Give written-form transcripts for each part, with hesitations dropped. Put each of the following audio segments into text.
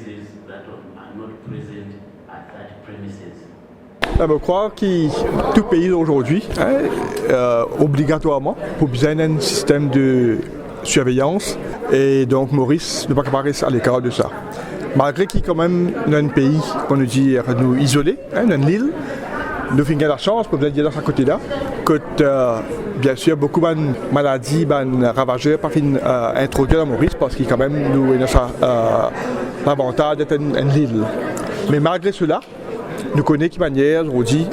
diseases that are not present at that premises. Je crois que tout pays aujourd'hui, obligatoirement, pour besoin d'un système de surveillance, et donc Maurice ne peut pas apparaître à l'écart de ça. Malgré qu'il y a quand même un pays, on nous dit, nous isolé, une île, nous avons la chance, pour dire de ce côté-là, que bien sûr beaucoup de maladies, de ravageurs, pas introduits à Maurice, parce qu'il quand même nous avons l'avantage d'être une île. Mais malgré cela, nous connaissons de manière, on dit,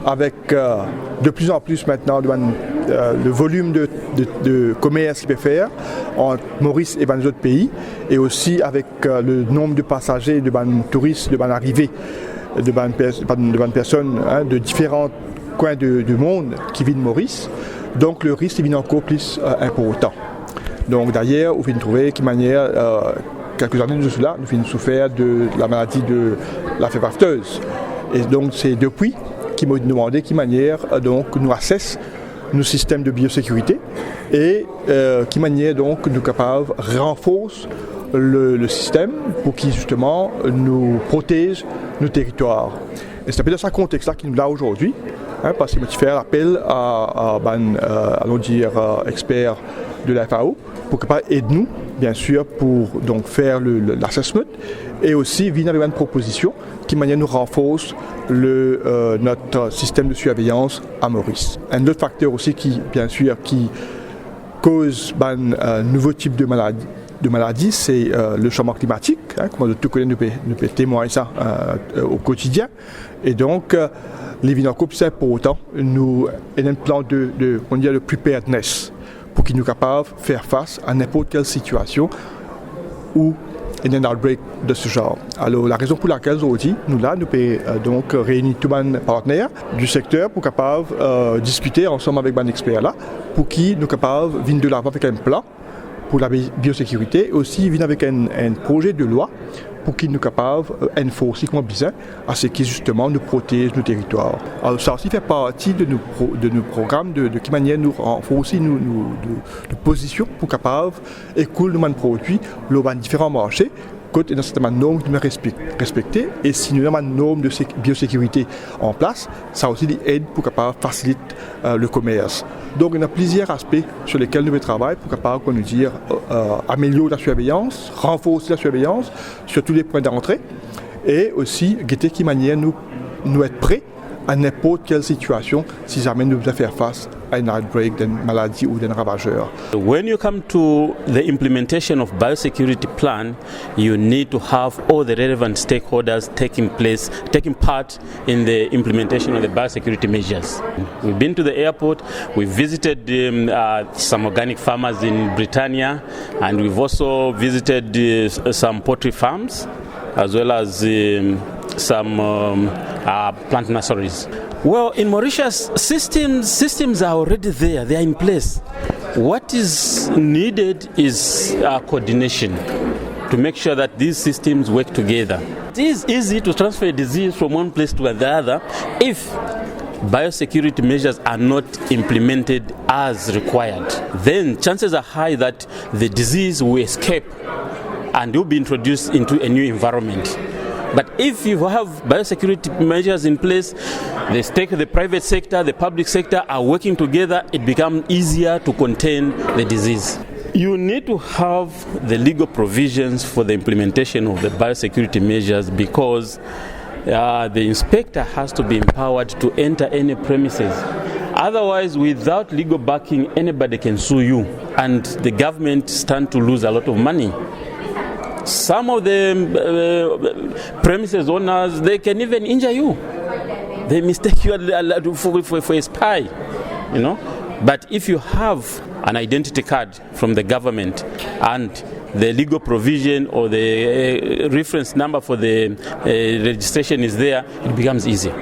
avec de plus en plus maintenant le volume de commerce qu'il peut faire entre Maurice et les autres pays, et aussi avec le nombre de passagers, de touristes, de arrivées, de personnes de différents coins du monde qui vivent de Maurice. Donc le risque est encore plus important. Donc d'ailleurs, vous pouvez trouver de manière, quelques années de cela, nous avons souffert de la maladie de la fièvre afteuse. Et donc c'est depuis qu'ils m'ont demandé de quelle manière donc, nous assessons nos systèmes de biosécurité et quelle manière donc nous sommes capables de renforcer le système pour qu'il justement nous protège nos territoires. Et c'est un peu dans ce contexte-là qu'il nous l'a aujourd'hui, parce qu'il m'a fait appel à allons dire, experts de la FAO pour aider nous, bien sûr, pour donc, faire l'assessment et aussi venir avec une proposition qui manière nous renforce notre système de surveillance à Maurice. Un autre facteur aussi qui, bien sûr, qui cause un nouveau type de maladie, c'est le changement climatique. Comme tout connaît, nous pouvons témoigner ça au quotidien. Et donc, les Vinocopes, c'est pour autant, nous avons un plan de preparedness pour qu'ils nous capables de faire face à n'importe quelle situation où il y a un outbreak de ce genre. Alors, la raison pour laquelle aujourd'hui, nous pouvons donc réunir tous les partenaires du secteur pour capables discuter ensemble avec les experts là, pour qu'ils nous capables de venir de l'avant avec un plan pour la biosécurité et aussi venir avec un projet de loi pour qu'ils nous capables d'enforcer comme besoin à ce qui justement nous protège nos territoires. Alors ça aussi fait partie de nos programmes de quelle manière nous renforcer nos positions pour capables écouler nos produits dans différents marchés. Quand il y a un certain nombre de normes respectées et si nous avons une norme de biosécurité en place, ça aussi aide pour capable faciliter le commerce. Donc il y a plusieurs aspects sur lesquels nous travaillons pour capable nous dire améliorer la surveillance, renforcer la surveillance sur tous les points d'entrée et aussi guetter de quelle manière nous être prêts à n'importe quelle situation si jamais nous devons faire face à un outbreak d'une maladie ou d'un ravageur. When you come to the implementation of biosecurity plan, you need to have all the relevant stakeholders taking part in the implementation of the biosecurity measures. We've been to the airport, we've visited some organic farmers in Britannia, and we've also visited some poultry farms, as well as some plant nurseries. Well, in Mauritius, systems are already there, they are in place. What is needed is coordination to make sure that these systems work together. It is easy to transfer a disease from one place to the other if biosecurity measures are not implemented as required. Then chances are high that the disease will escape and will be introduced into a new environment. But if you have biosecurity measures in place, the private sector, the public sector are working together, it becomes easier to contain the disease. You need to have the legal provisions for the implementation of the biosecurity measures because the inspector has to be empowered to enter any premises. Otherwise, without legal backing, anybody can sue you and the government stands to lose a lot of money. Some of the premises owners, they can even injure you. They mistake you for a spy, you know. But if you have an identity card from the government and the legal provision or the reference number for the registration is there, it becomes easier.